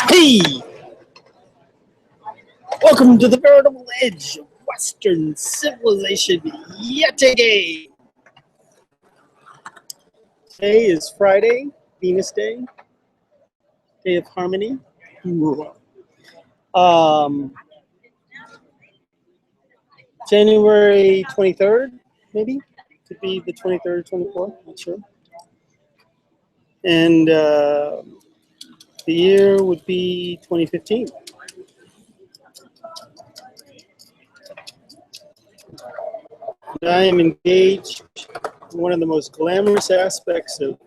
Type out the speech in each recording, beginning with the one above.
Hey! Welcome to the veritable edge of Western civilization yet again. Today is Friday, Venus Day, Day of Harmony. January 23rd, maybe? Could be the 23rd, 24th, not sure. And the year would be 2015. And I am engaged in one of the most glamorous aspects of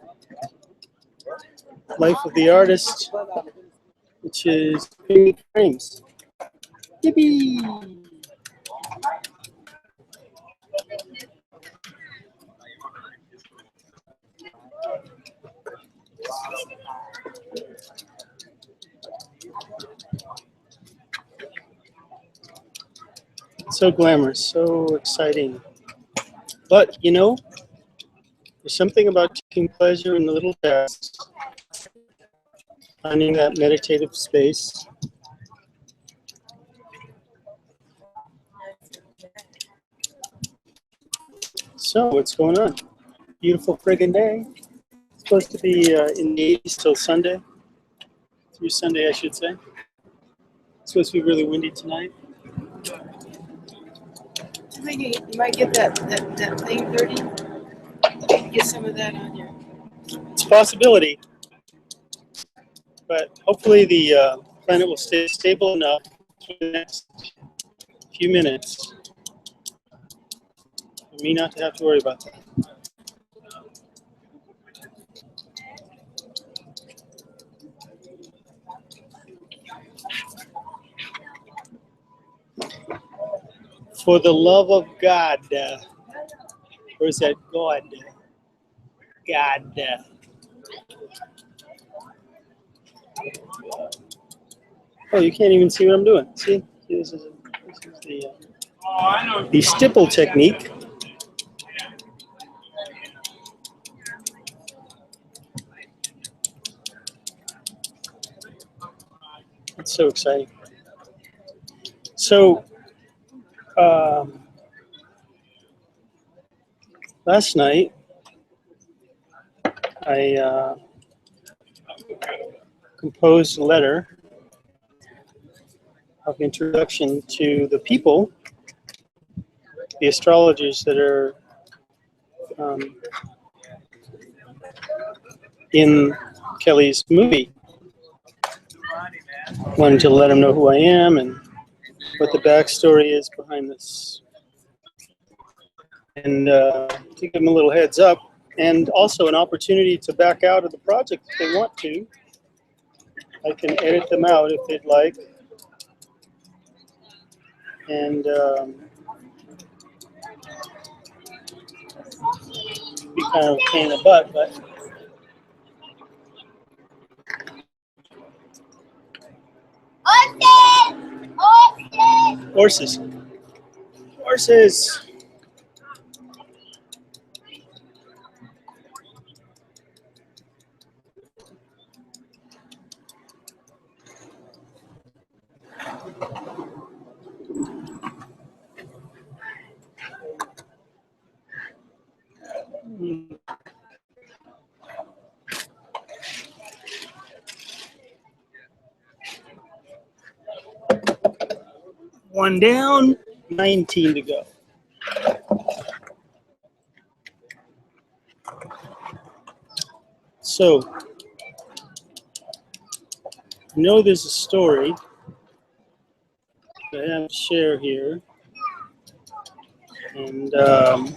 life of the artist, which is painting frames. Yippee! So glamorous, so exciting. But, you know, there's something about taking pleasure in the little tasks, finding that meditative space. So, what's going on? Beautiful friggin' day. It's supposed to be in the 80s till Sunday. Through Sunday, I should say. It's supposed to be really windy tonight. I think you might get that thing dirty. Get some of that on you. It's a possibility. But hopefully the planet will stay stable enough for the next few minutes for me not to have to worry about that. For the love of God. Or is that God? God. Oh, you can't even see what I'm doing. See? This is the stipple technique. It's so exciting. So, last night, I composed a letter of introduction to the people, the astrologers that are in Kelly's movie. Wanted to let them know who I am and what the backstory is behind this. And to give them a little heads up, and also an opportunity to back out of the project if they want to. I can edit them out if they'd like. And be kind of a pain in the butt, but horses. Horses. One down, 19 to go. So, I know there's a story that I have to share here, and I'm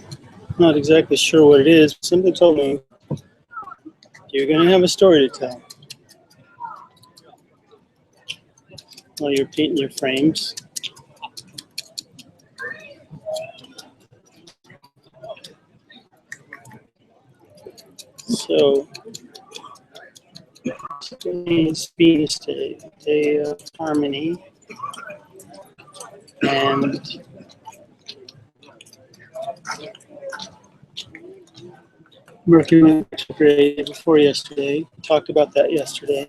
not exactly sure what it is. Somebody told me you're going to have a story to tell while you're painting your frames. So, today's Venus Day, Day of Harmony, and Mercury retrograde before yesterday. Talked about that yesterday.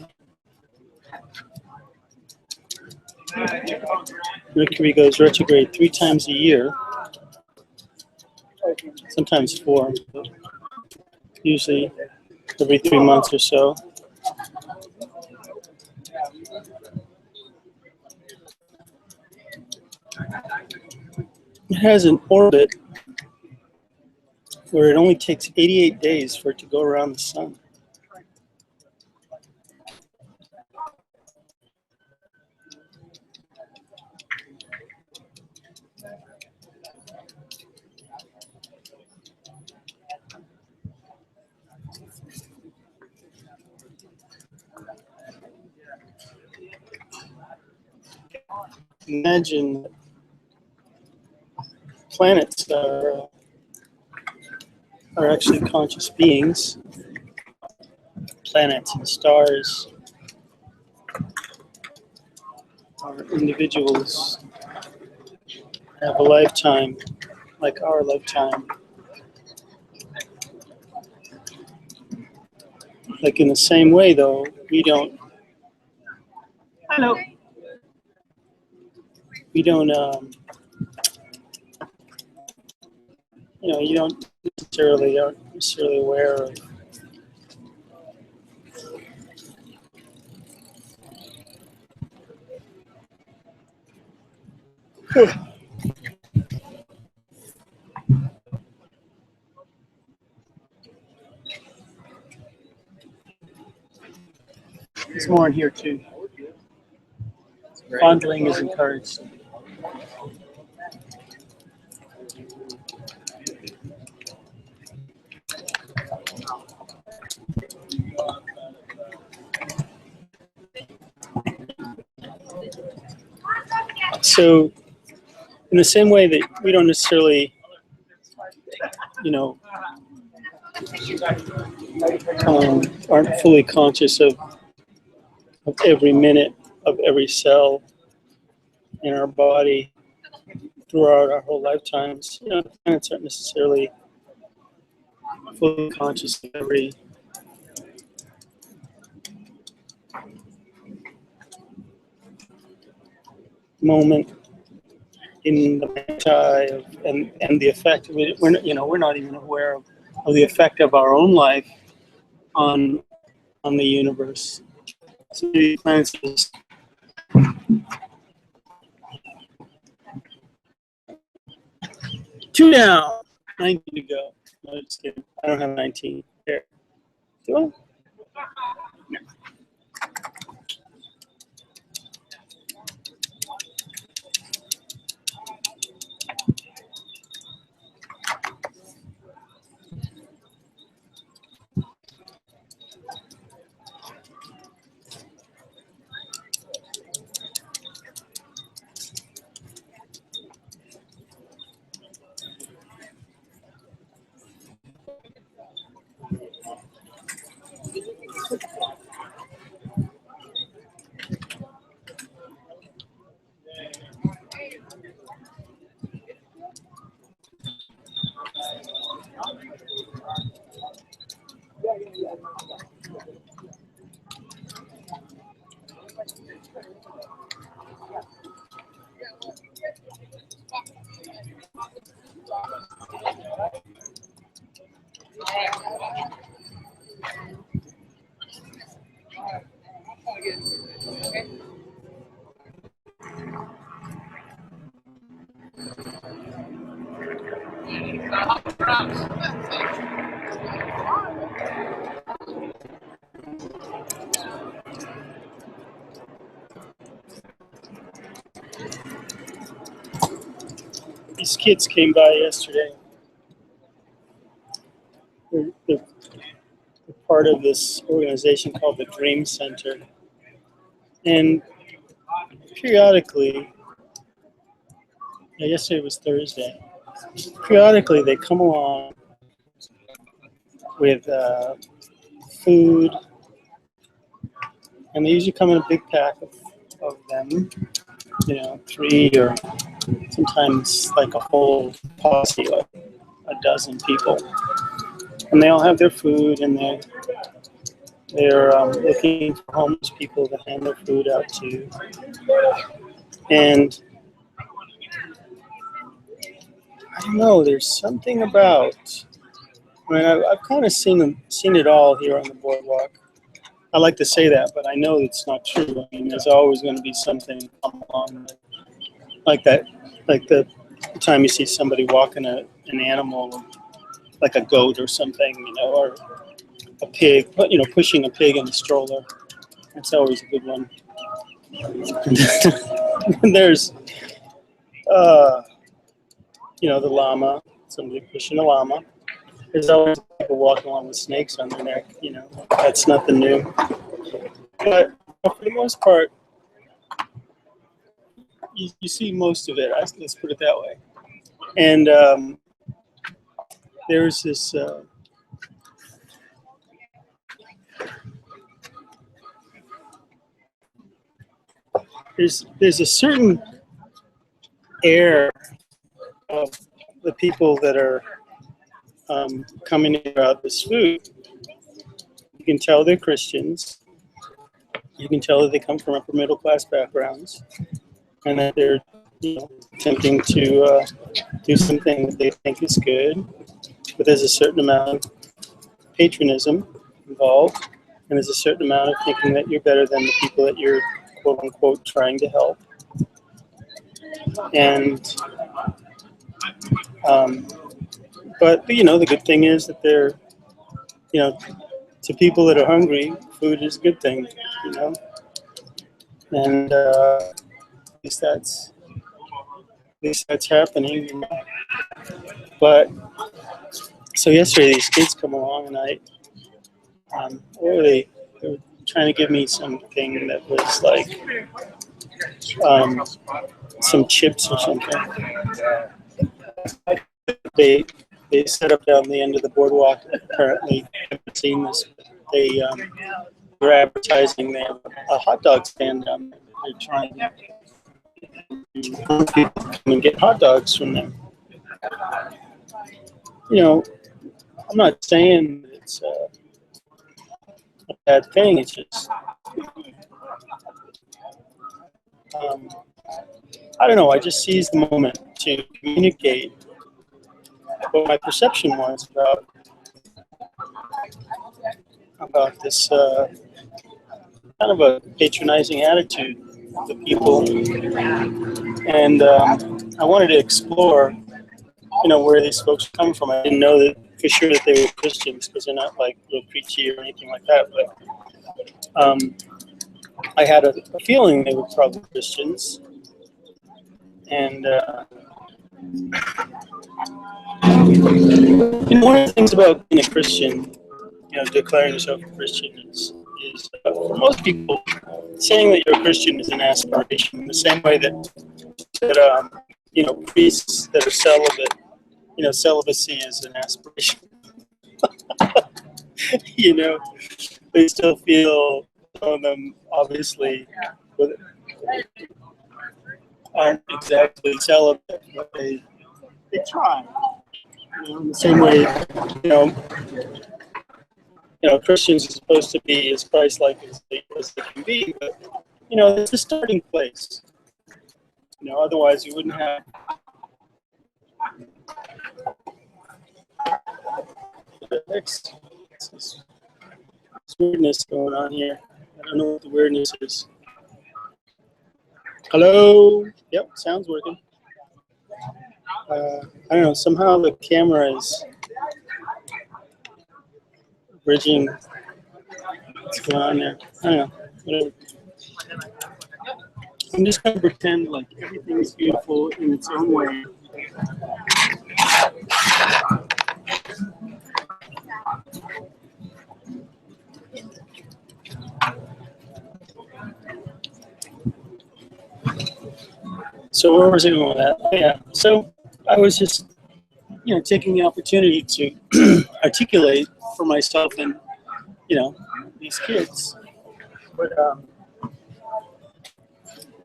Mercury goes retrograde 3 times a year, sometimes 4, but usually every 3 months or so. It has an orbit where it only takes 88 days for it to go around the sun. Imagine planets are actually conscious beings. Planets and stars are individuals, have a lifetime like our lifetime. Like in the same way, though, we don't. Hello. We don't. You don't aren't necessarily aware of. There's more in here too. Fondling is encouraged. So, in the same way that we don't necessarily, aren't fully conscious of every minute of every cell in our body throughout our whole lifetimes, planets aren't necessarily fully conscious of every moment in the manti and the effect. We're not even aware of the effect of our own life on the universe. So the planets just 2 down, 19 to go. No, just kidding. I don't have 19 here. Do I? No. These kids came by yesterday. They're part of this organization called the Dream Center. And periodically, yesterday was Thursday, periodically they come along with food, and they usually come in a big pack of them, 3 or sometimes like a whole posse, like a dozen people. And they all have their food and They're looking for homeless people to hand their food out to. And I don't know, there's something about, I mean, I've kind of seen it all here on the boardwalk. I like to say that, but I know it's not true. I mean, there's always going to be something come along like that, like the time you see somebody walking an animal, like a goat or something, you know, or a pig, but you know, pushing a pig in a stroller. That's always a good one. And there's, you know, the llama, somebody pushing a llama. There's always people walking along with snakes on their neck, you know, that's nothing new. But for the most part, you see most of it, let's put it that way. And there's this, there's a certain air of the people that are coming in about this food. You can tell they're Christians. You can tell that they come from upper middle class backgrounds, and that they're, you know, attempting to do something that they think is good. But there's a certain amount of patronism involved, and there's a certain amount of thinking that you're better than the people that you're quote unquote trying to help. And but you know, the good thing is that they're, you know, to people that are hungry, food is a good thing, you know. And at least that's happening. You know? But so yesterday, these kids come along, and they were trying to give me something that was like some chips or something. They set up down the end of the boardwalk. Apparently, I haven't seen this. They were advertising. They have a hot dog stand down there. They're trying to people come and get hot dogs from them. You know, I'm not saying that it's a bad thing. It's just I don't know. I just seized the moment to communicate what my perception was about this kind of a patronizing attitude of the people, and I wanted to explore, you know, where these folks come from. I didn't know that for sure that they were Christians because they're not like real preachy or anything like that, but I had a feeling they were probably Christians, and you know, one of the things about being a Christian, you know, declaring yourself a Christian is for most people, saying that you're a Christian is an aspiration. In the same way that you know, priests that are celibate, you know, celibacy is an aspiration. You know, they still feel, some of them obviously aren't exactly celibate, but they try. You know, in the same way, you know, Christians are supposed to be as Christ-like as they can be, but you know, it's a starting place. You know, otherwise you wouldn't have. There's this weirdness going on here. I don't know what the weirdness is. Hello. Yep, sound's working. I don't know. Somehow the camera is bridging. What's going on there? I don't know. Whatever. I'm just going to pretend like everything's beautiful in its own way. So where was I going with that? Yeah. So I was just, you know, taking the opportunity to articulate for myself and, you know, these kids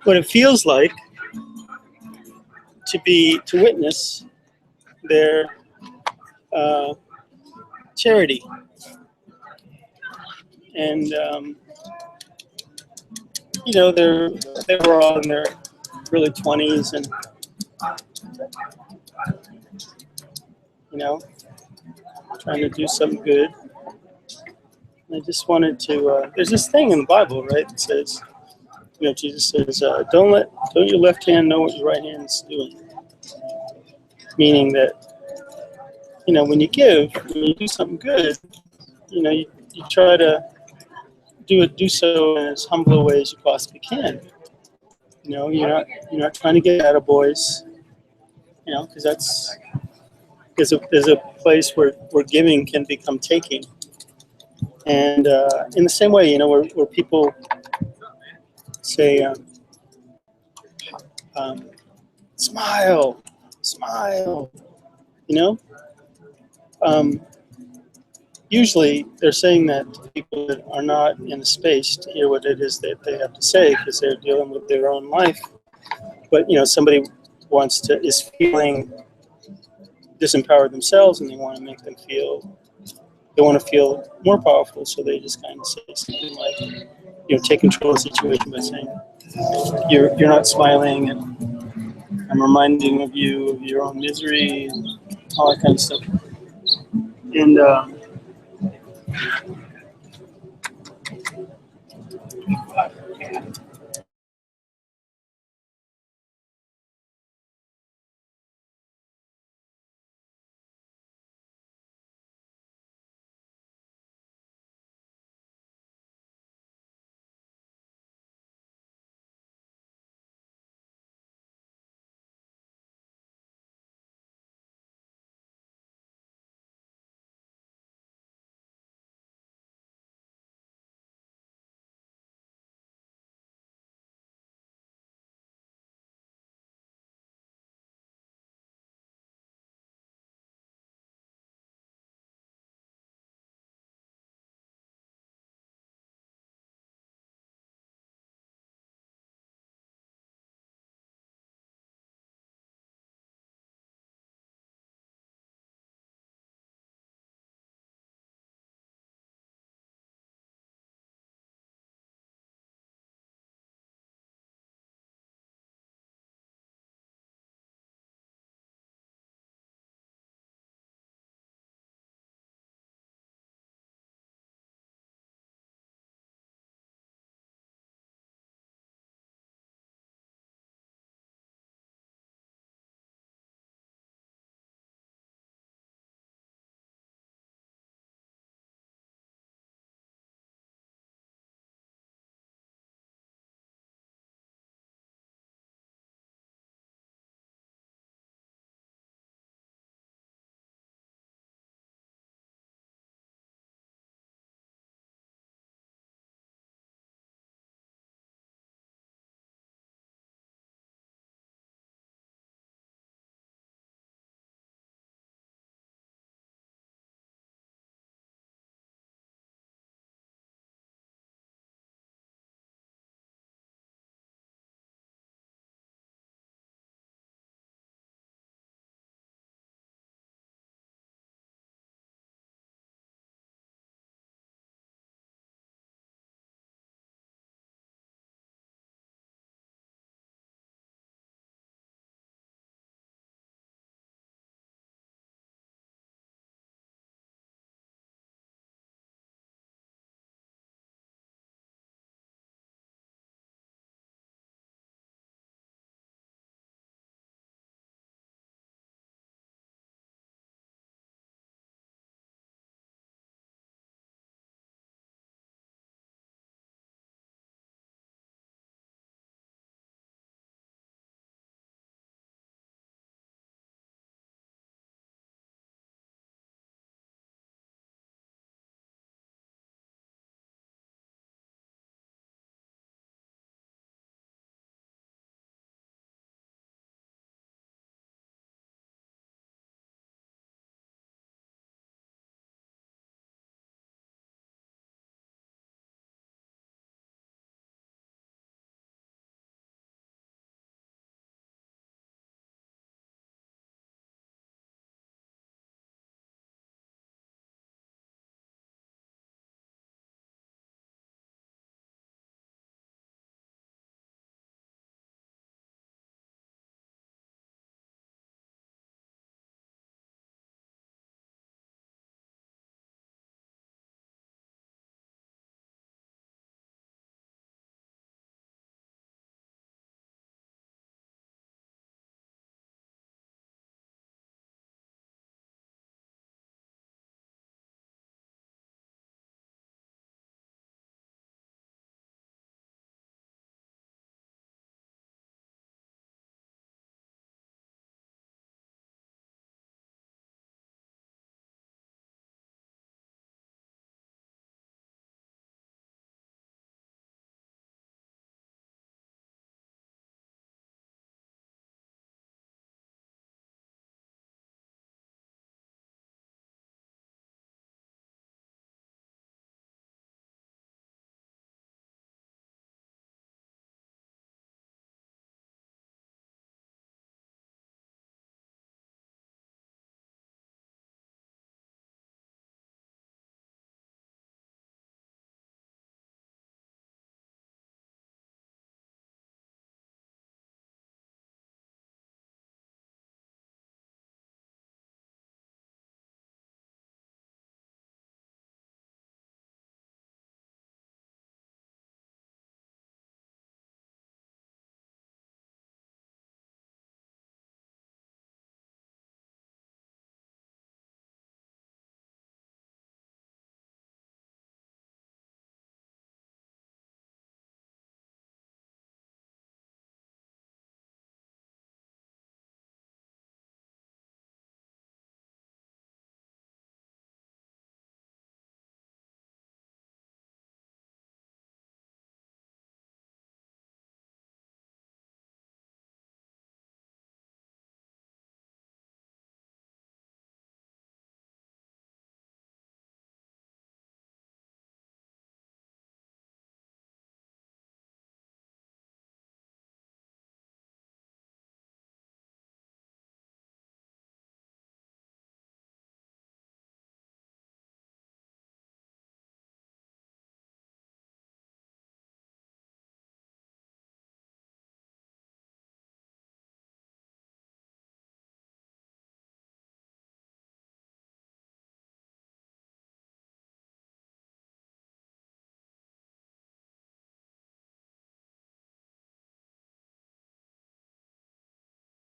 what it feels like to witness their charity. and you know, they were all in their early 20s, and you know, trying to do something good. And I just wanted to. There's this thing in the Bible, right? That says, you know, Jesus says, don't your left hand know what your right hand is doing. Meaning that, you know, when you give, when you do something good, you know, you try to do so in as humble a way as you possibly can. You know, you're not trying to get attaboys, you know, because there's a place where giving can become taking. And in the same way, you know, where people say, smile, you know, usually they're saying that to people that are not in a space to hear what it is that they have to say because they're dealing with their own life. But, you know, somebody is feeling disempowered themselves, and they want to feel more powerful, so they just kind of say something like, you know, take control of the situation by saying, you're not smiling, and I'm reminding of you of your own misery, and all that kind of stuff. And